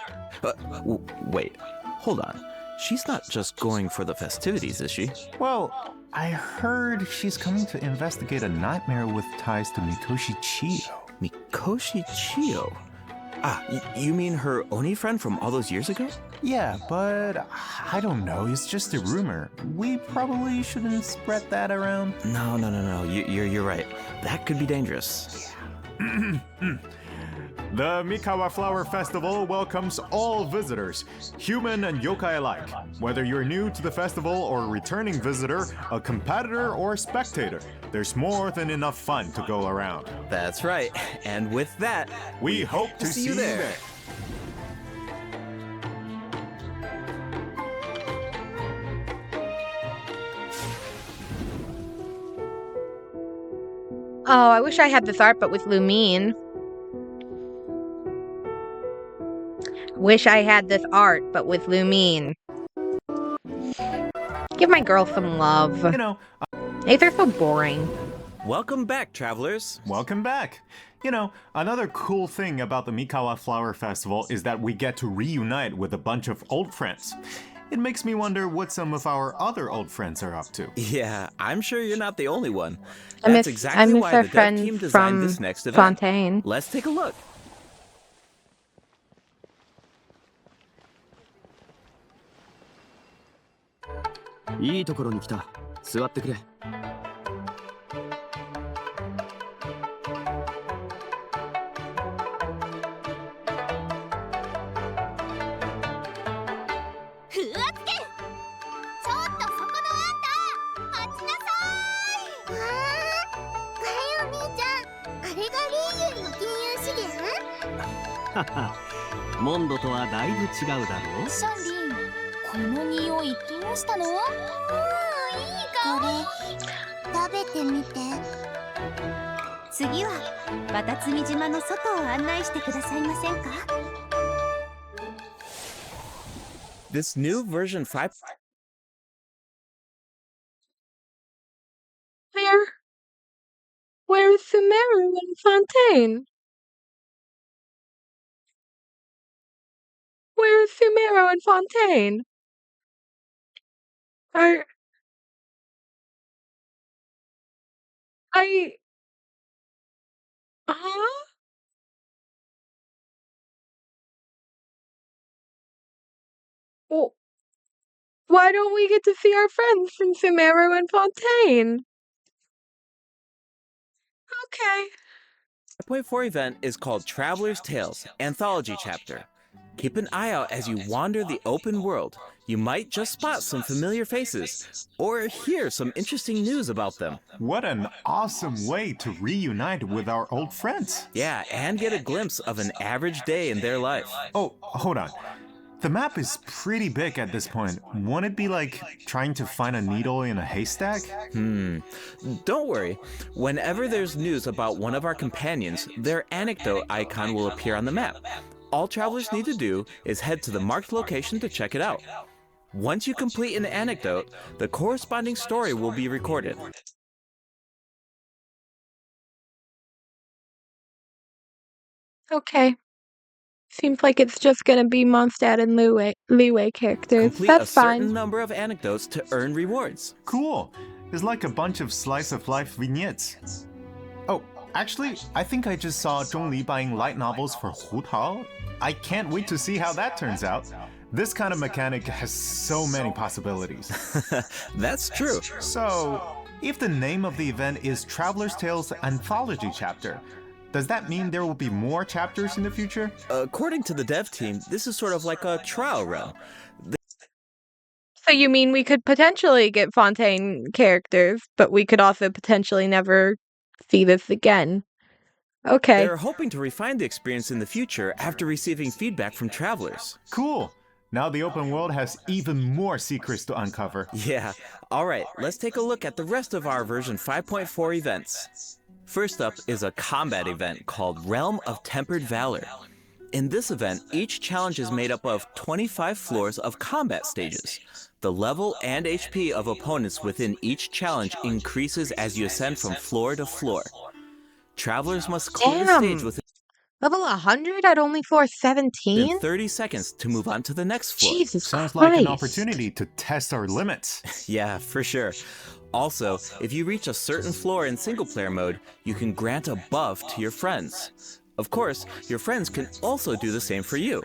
[SPEAKER 8] Wait, hold on. She's not just going for the festivities, is she?
[SPEAKER 9] Well, I heard she's coming to investigate a nightmare with ties to Mikoshi Chiyo.
[SPEAKER 8] Mikoshi Chiyo? Ah, you mean her Oni friend from all those years ago?
[SPEAKER 9] Yeah, but I don't know, it's just a rumor. We probably shouldn't spread that around.
[SPEAKER 8] No. You're right. That could be dangerous.
[SPEAKER 9] The Mikawa Flower Festival welcomes all visitors, human and yokai alike. Whether you're new to the festival or a returning visitor, a competitor or a spectator, there's more than enough fun to go around.
[SPEAKER 8] That's right. And with that,
[SPEAKER 9] We hope to see you there.
[SPEAKER 1] Oh, I wish I had this art, but with Lumine. Wish I had this art, but with Lumine. Give my girl some love.
[SPEAKER 9] You know,
[SPEAKER 1] Hey, they're so boring.
[SPEAKER 8] welcome back, travelers.
[SPEAKER 9] welcome back. You know, another cool thing about the Mikawa Flower Festival is that we get to reunite with a bunch of old friends. It makes me wonder what some of our other old friends are up to.
[SPEAKER 8] Yeah, I'm sure you're not the only one.
[SPEAKER 1] I
[SPEAKER 8] That's
[SPEAKER 1] miss
[SPEAKER 8] exactly why
[SPEAKER 1] our
[SPEAKER 8] the dev
[SPEAKER 1] friend
[SPEAKER 8] team designed
[SPEAKER 1] from
[SPEAKER 8] this next event.
[SPEAKER 1] Fontaine.
[SPEAKER 8] Let's take a look.
[SPEAKER 4] いいところに来た。座ってくれ。モンドとはだいぶ違うだろう。
[SPEAKER 3] シャンリン、この匂いどうしたの？いい香り。食べてみて。次は渡積島の外を案内してくださいませんか？
[SPEAKER 8] This new version 5.
[SPEAKER 1] Where is Sumeru and Fontaine? Where is Sumeru and Fontaine? Are I? Huh? Well, why don't we get to see our friends from Sumeru and Fontaine? Okay.
[SPEAKER 8] 5.4 event is called Traveler's Tales Anthology Chapter. Keep an eye out as you wander the open world. You might just spot some familiar faces or hear some interesting news about them.
[SPEAKER 9] What an awesome way to reunite with our old friends.
[SPEAKER 8] Yeah, and get a glimpse of an average day in their life.
[SPEAKER 9] Oh, hold on. The map is pretty big at this point. Won't it be like trying to find a needle in a haystack?
[SPEAKER 8] Don't worry. Whenever there's news about one of our companions, their anecdote icon will appear on the map. All travelers need to do is head to the marked location to check it out. Once you complete an anecdote, the corresponding story will be recorded.
[SPEAKER 1] Okay. Seems like it's just gonna be Mondstadt and Liwei characters.
[SPEAKER 8] Complete
[SPEAKER 1] That's
[SPEAKER 8] a certain
[SPEAKER 1] fine.
[SPEAKER 8] number of anecdotes to earn rewards.
[SPEAKER 9] Cool. It's like a bunch of slice of life vignettes. Oh, actually, I think I just saw Zhongli buying light novels for Hu Tao. I can't wait to see how that turns out. This kind of mechanic has so many possibilities.
[SPEAKER 8] That's true.
[SPEAKER 9] So, if the name of the event is Traveler's Tales Anthology Chapter, does that mean there will be more chapters in the future?
[SPEAKER 8] According to the dev team, this is sort of like a trial run.
[SPEAKER 1] So you mean we could potentially get Fontaine characters, but we could also potentially never see this again. Okay.
[SPEAKER 8] They're hoping to refine the experience in the future after receiving feedback from travelers.
[SPEAKER 9] Cool. Now the open world has even more secrets to uncover.
[SPEAKER 8] Yeah. Alright, let's take a look at the rest of our version 5.4 events. First up is a combat event called Realm of Tempered Valor. In this event, each challenge is made up of 25 floors of combat stages. The level and HP of opponents within each challenge increases as you ascend from floor to floor. Travelers must clear the stage within
[SPEAKER 1] Level 100 at only floor 17?
[SPEAKER 8] 30 seconds to move on to the next floor.
[SPEAKER 1] Jesus
[SPEAKER 9] Sounds
[SPEAKER 1] Christ.
[SPEAKER 9] like an opportunity to test our limits.
[SPEAKER 8] Yeah, for sure. Also, if you reach a certain floor in single-player mode, you can grant a buff to your friends. Of course, your friends can also do the same for you.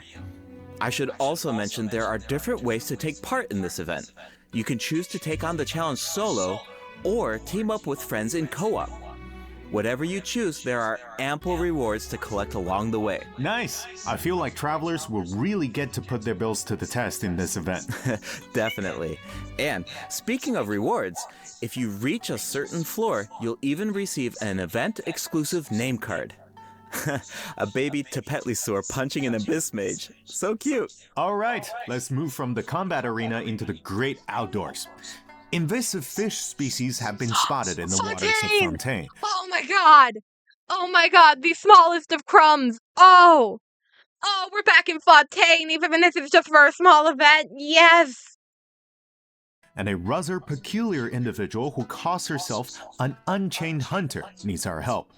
[SPEAKER 8] I should also mention there are different ways to take part in this event. You can choose to take on the challenge solo, or team up with friends in co-op. Whatever you choose, there are ample rewards to collect along the way.
[SPEAKER 9] Nice. I feel like travelers will really get to put their bills to the test in this event.
[SPEAKER 8] Definitely. And speaking of rewards, if you reach a certain floor, you'll even receive an event-exclusive name card. A baby Tepetlisaur punching an Abyss Mage. So cute.
[SPEAKER 9] All right, let's move from the combat arena into the great outdoors. Invasive fish species have been spotted in the waters of Fontaine.
[SPEAKER 1] Oh my god! Oh my god, the smallest of crumbs! Oh! Oh, we're back in Fontaine, even if it's just for a small event. Yes!
[SPEAKER 9] And a rather peculiar individual who calls herself an unchained hunter needs our help.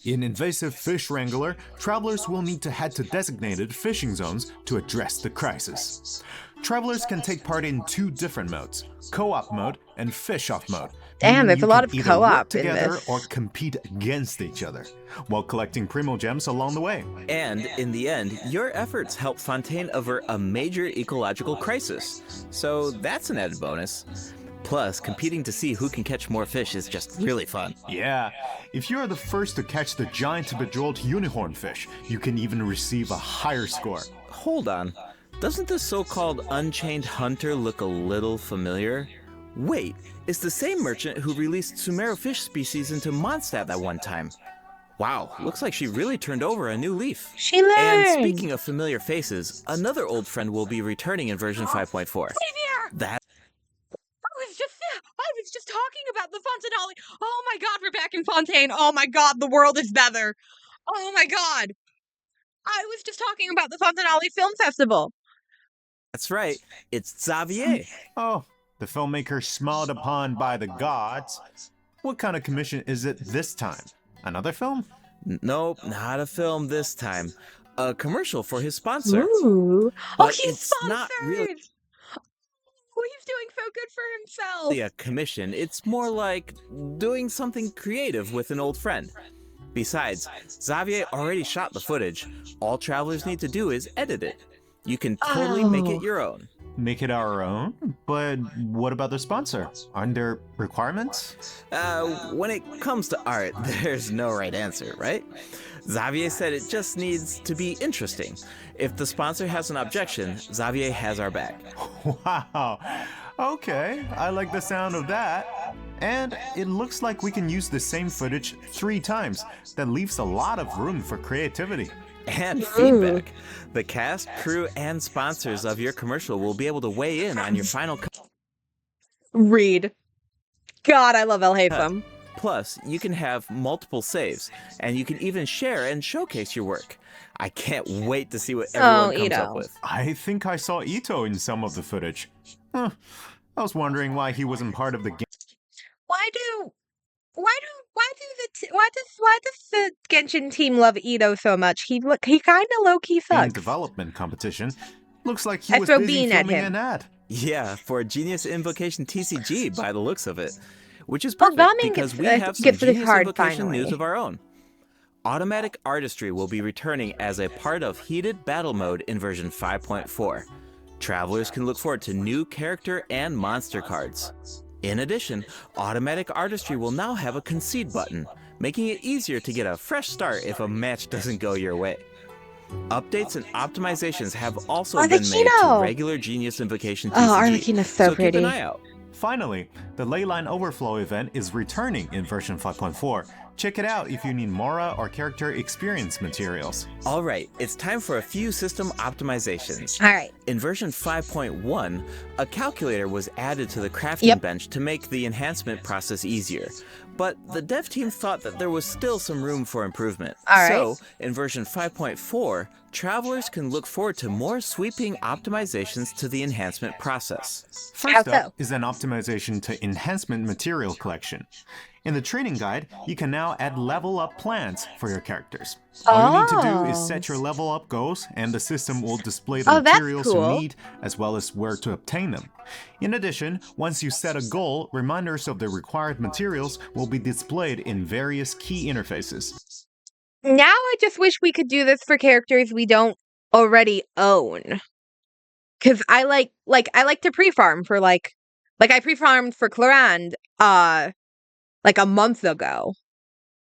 [SPEAKER 9] In Invasive Fish Wrangler, travelers will need to head to designated fishing zones to address the crisis. Travelers can take part in two different modes, co-op mode and fish-off mode.
[SPEAKER 1] Damn, there's a lot of
[SPEAKER 9] either
[SPEAKER 1] co-op
[SPEAKER 9] work
[SPEAKER 1] in
[SPEAKER 9] together
[SPEAKER 1] this.
[SPEAKER 9] or compete against each other, while collecting Primo Gems along the way.
[SPEAKER 8] And in the end, your efforts help Fontaine avert a major ecological crisis. So that's an added bonus. Plus, competing to see who can catch more fish is just really fun.
[SPEAKER 9] Yeah, if you're the first to catch the giant bejeweled unicorn fish, you can even receive a higher score.
[SPEAKER 8] Hold on. Doesn't the so-called Unchained Hunter look a little familiar? Wait, it's the same merchant who released Sumeru fish species into Mondstadt at one time. Wow, looks like she really turned over a new leaf.
[SPEAKER 1] She
[SPEAKER 8] And
[SPEAKER 1] learned.
[SPEAKER 8] speaking of familiar faces, another old friend will be returning in version 5.4. That
[SPEAKER 1] I was just talking about the Fontanelli. Oh my god, we're back in Fontaine. Oh my god, the world is better. Oh my god. I was just talking about the Fontanelli Film Festival.
[SPEAKER 8] That's right, it's Xavier.
[SPEAKER 9] Oh, the filmmaker smiled upon by the gods. What kind of commission is it this time? Another film?
[SPEAKER 8] Nope, not a film this time. A commercial for his sponsor.
[SPEAKER 1] Ooh.
[SPEAKER 8] But
[SPEAKER 1] he's
[SPEAKER 8] it's
[SPEAKER 1] sponsored.
[SPEAKER 8] not really
[SPEAKER 1] Oh, he's doing so good for himself.
[SPEAKER 8] a commission, it's more like doing something creative with an old friend. Besides, Xavier already shot the footage. All travelers need to do is edit it. You can totally make it your own.
[SPEAKER 9] Make it our own? But what about the sponsor? Aren't there requirements?
[SPEAKER 8] When it comes to art, there's no right answer, right? Xavier said it just needs to be interesting. If the sponsor has an objection, Xavier has our back.
[SPEAKER 9] Wow. Okay, I like the sound of that. And it looks like we can use the same footage 3 times. That leaves a lot of room for creativity.
[SPEAKER 8] And feedback. The cast, crew, and sponsors of your commercial will be able to weigh in on your final cut.
[SPEAKER 1] Read. God, I love El Haytham.
[SPEAKER 8] Plus, you can have multiple saves, and you can even share and showcase your work. I can't wait to see what everyone comes up with.
[SPEAKER 9] I think I saw Ito in some of the footage. Huh. I was wondering why he wasn't part of the game.
[SPEAKER 1] Why does the Genshin team love Ito so much? He kind of low key sucks.
[SPEAKER 9] Development competition. Looks like he
[SPEAKER 1] I
[SPEAKER 9] was
[SPEAKER 1] throw
[SPEAKER 9] busy
[SPEAKER 1] bean at
[SPEAKER 9] filming
[SPEAKER 1] him.
[SPEAKER 9] an ad.
[SPEAKER 8] Yeah, for Genius Invocation TCG by the looks of it. Which is
[SPEAKER 1] Well,
[SPEAKER 8] perfect
[SPEAKER 1] Gamin
[SPEAKER 8] because
[SPEAKER 1] gets,
[SPEAKER 8] we have some
[SPEAKER 1] gets this
[SPEAKER 8] Genius
[SPEAKER 1] card
[SPEAKER 8] Invocation
[SPEAKER 1] finally.
[SPEAKER 8] news of our own. Automatic Artistry will be returning as a part of Heated Battle Mode in version 5.4. Travelers can look forward to new character and monster cards. In addition, Automatic Artistry will now have a concede button, making it easier to get a fresh start if a match doesn't go your way. Updates and optimizations have also been made to regular Genius Invocation TCG,
[SPEAKER 1] Arlecchino's so pretty.
[SPEAKER 8] keep an eye out.
[SPEAKER 9] Finally, the Leyline Overflow event is returning in version 5.4. Check it out if you need Mora or character experience materials.
[SPEAKER 8] Alright, it's time for a few system optimizations.
[SPEAKER 1] Alright.
[SPEAKER 8] In version 5.1, a calculator was added to the crafting bench to make the enhancement process easier. But the dev team thought that there was still some room for improvement. So, in version 5.4, travelers can look forward to more sweeping optimizations to the enhancement process.
[SPEAKER 9] First up is an optimization to enhancement material collection. In the training guide, you can now add level up plans for your characters. All you need to do is set your level up goals, and the system will display the materials you need, as well as where to obtain them. In addition, once you set a goal, reminders of the required materials will be displayed in various key interfaces.
[SPEAKER 1] Now I just wish we could do this for characters we don't already own. Cause I like to pre-farm for I pre-farmed for Clarand like a month ago.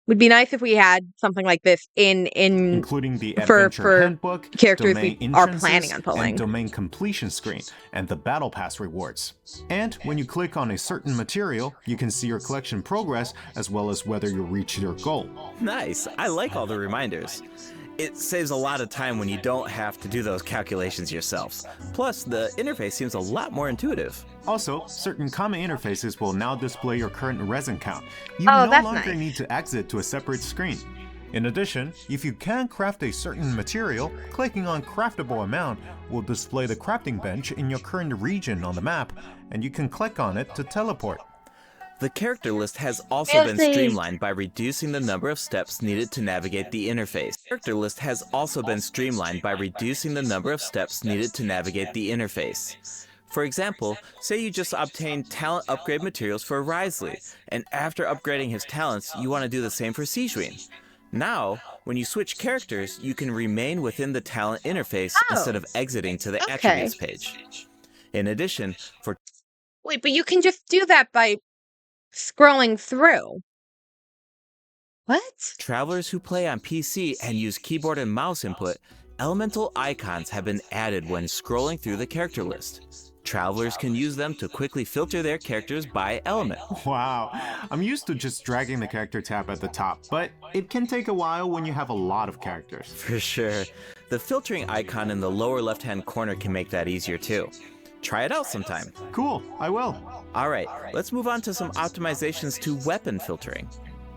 [SPEAKER 1] Would be nice if we had something like this
[SPEAKER 9] including the adventure handbook,
[SPEAKER 1] characters
[SPEAKER 9] domain
[SPEAKER 1] we are planning on pulling,
[SPEAKER 9] and domain completion screen, and the battle pass rewards. And when you click on a certain material, you can see your collection progress as well as whether you reach your goal.
[SPEAKER 8] Nice, I like all the reminders. It saves a lot of time when you don't have to do those calculations yourself. Plus, the interface seems a lot more intuitive.
[SPEAKER 9] Also, certain common interfaces will now display your current resin count. You no longer need to exit to a separate screen. In addition, if you can craft a certain material, clicking on Craftable Amount will display the crafting bench in your current region on the map, and you can click on it to teleport.
[SPEAKER 8] The character list has also been streamlined by reducing the number of steps needed to navigate the interface. Character list has also been streamlined by reducing the number of steps needed to navigate the interface. For example, say you just obtained talent upgrade materials for Risley, and after upgrading his talents, you want to do the same for Sijuin. Now, when you switch characters, you can remain within the talent interface instead of exiting to the attributes page. In addition, for
[SPEAKER 1] wait, but you can just do that by scrolling through. What?
[SPEAKER 8] Travelers who play on PC and use keyboard and mouse input, Elemental icons have been added when scrolling through the character list. Travelers can use them to quickly filter their characters by element.
[SPEAKER 9] Wow, I'm used to just dragging the character tab at the top, but it can take a while when you have a lot of characters.
[SPEAKER 8] For sure. The filtering icon in the lower left-hand corner can make that easier too. Try it out sometime.
[SPEAKER 9] Cool, I will.
[SPEAKER 8] Alright, let's move on to some optimizations to weapon filtering.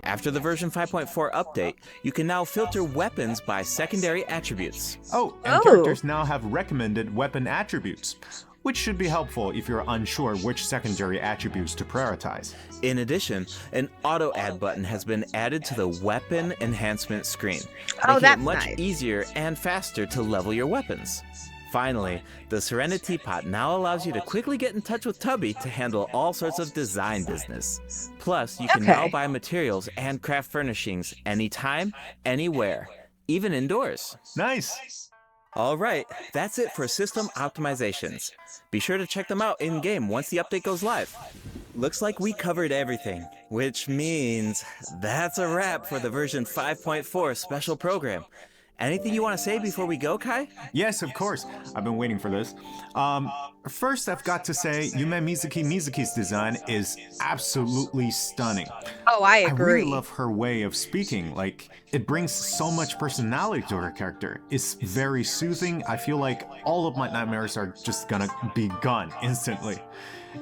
[SPEAKER 8] After the version 5.4 update, you can now filter weapons by secondary attributes.
[SPEAKER 9] Oh, and characters now have recommended weapon attributes, which should be helpful if you're unsure which secondary attributes to prioritize.
[SPEAKER 8] In addition, an auto add button has been added to the weapon enhancement screen, making it much easier and faster to level your weapons. Finally, the Serenity Pot now allows you to quickly get in touch with Tubby to handle all sorts of design business. Plus, you can now buy materials and craft furnishings anytime, anywhere, even indoors.
[SPEAKER 9] Nice!
[SPEAKER 8] Alright, that's it for system optimizations. Be sure to check them out in-game once the update goes live. Looks like we covered everything, which means that's a wrap for the version 5.4 special program. Anything you want to say before we go, Kai?
[SPEAKER 9] Yes, of course. I've been waiting for this. First, I've got to say, Yume Mizuki's design is absolutely stunning.
[SPEAKER 1] Oh, I agree.
[SPEAKER 9] I really love her way of speaking. Like, it brings so much personality to her character. It's very soothing. I feel like all of my nightmares are just gonna be gone instantly.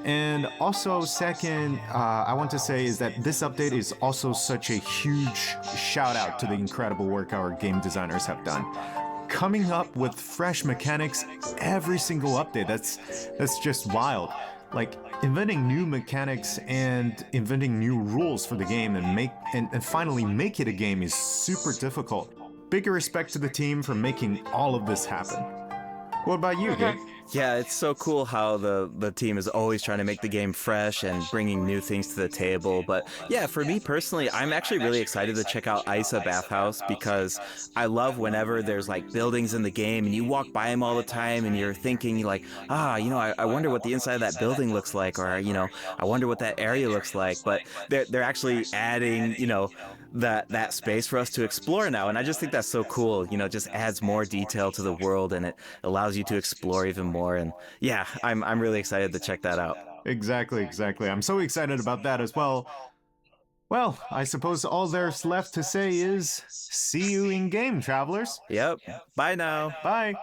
[SPEAKER 9] And also, second, I want to say is that this update is also such a huge shout out to the incredible work our game designers have done. Coming up with fresh mechanics every single update, that's just wild. Like, inventing new mechanics and inventing new rules for the game and finally make it a game is super difficult. Big respect to the team for making all of this happen. What about you, Gabe?
[SPEAKER 8] Yeah, it's so cool how the team is always trying to make the game fresh and bringing new things to the table. But yeah, for me personally, I'm actually really excited to check out Isa Bathhouse because I love whenever there's like buildings in the game and you walk by them all the time and you're thinking like, I wonder what the inside of that building looks like, or I wonder what that area looks like. But they're actually adding, that space for us to explore now, and I just think that's so cool. Just adds more detail to the world and it allows you to explore even more. And yeah, I'm really excited to check that out.
[SPEAKER 9] Exactly. I'm so excited about that as well. Well, I suppose all there's left to say is see you in game, travelers.
[SPEAKER 8] Yep. Bye now.
[SPEAKER 9] Bye.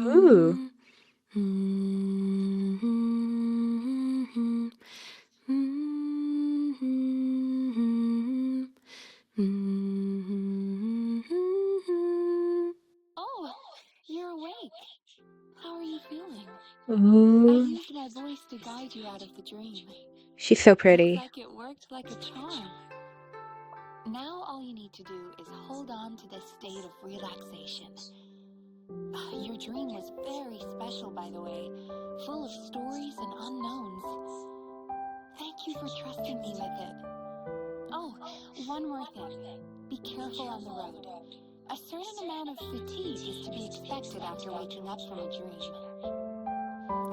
[SPEAKER 1] Ooh.
[SPEAKER 2] Oh, you're awake. How are you feeling? I
[SPEAKER 1] Ooh.
[SPEAKER 2] used my voice to guide you out of the dream.
[SPEAKER 1] She's so
[SPEAKER 2] Looks
[SPEAKER 1] pretty.
[SPEAKER 2] like it worked like a charm. Now all you need to do is hold on to this state of relaxation. Your dream was very special, by the way, full of stories and unknowns. Thank you for trusting me with it. Oh, one more thing. Be careful on the road. A certain amount of fatigue is to be expected after waking up from a dream.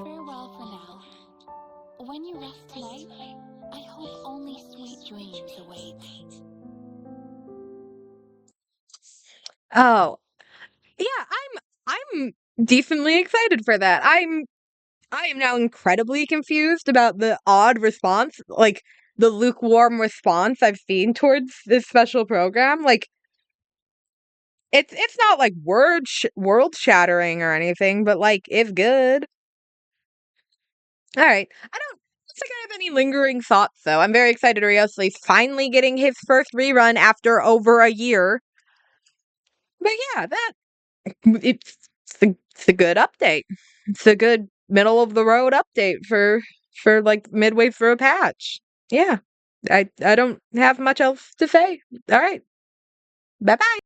[SPEAKER 2] Farewell for now. When you rest tonight, I hope only sweet dreams await.
[SPEAKER 1] Oh, yeah, I'm decently excited for that. I am now incredibly confused about the odd response, like the lukewarm response I've seen towards this special program. Like it's not like world shattering or anything, but like it's good. All right. I don't think I have any lingering thoughts though. I'm very excited Ryosui's finally getting his first rerun after over a year. But yeah, it's a good update. It's a good middle of the road update for like midway through a patch. Yeah. I don't have much else to say. All right. Bye-bye.